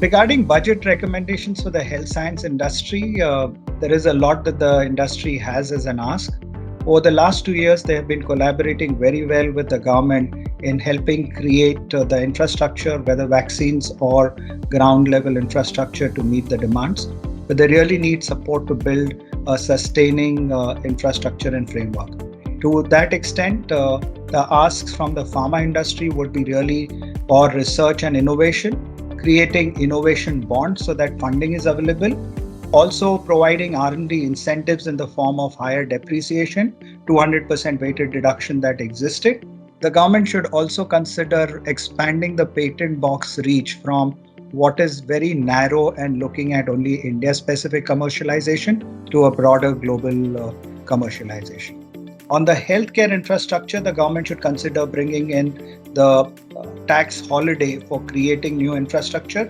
Regarding budget recommendations for the health science industry, there is a lot that the industry has as an ask. Over the last 2 years, they have been collaborating very well with the government in helping create the infrastructure, whether vaccines or ground level infrastructure to meet the demands. But they really need support to build a sustaining infrastructure and framework. To that extent, the asks from the pharma industry would be really for research and innovation, creating innovation bonds so that funding is available, also providing R&D incentives in the form of higher depreciation, 200% weighted deduction that existed. The government should also consider expanding the patent box reach from what is very narrow and looking at only India-specific commercialization to a broader global commercialization. On the healthcare infrastructure, the government should consider bringing in the tax holiday for creating new infrastructure.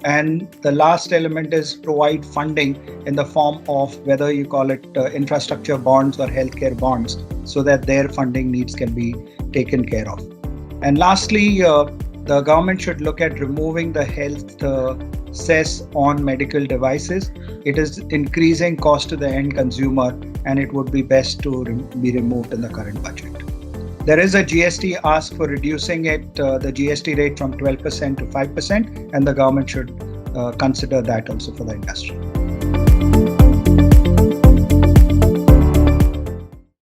And the last element is provide funding in the form of whether you call it infrastructure bonds or healthcare bonds so that their funding needs can be taken care of. And lastly, the government should look at removing the health cess on medical devices. It is increasing cost to the end consumer and it would be best to be removed in the current budget. There is a GST ask for reducing it, the GST rate from 12% to 5%, and the government should consider that also for the industry.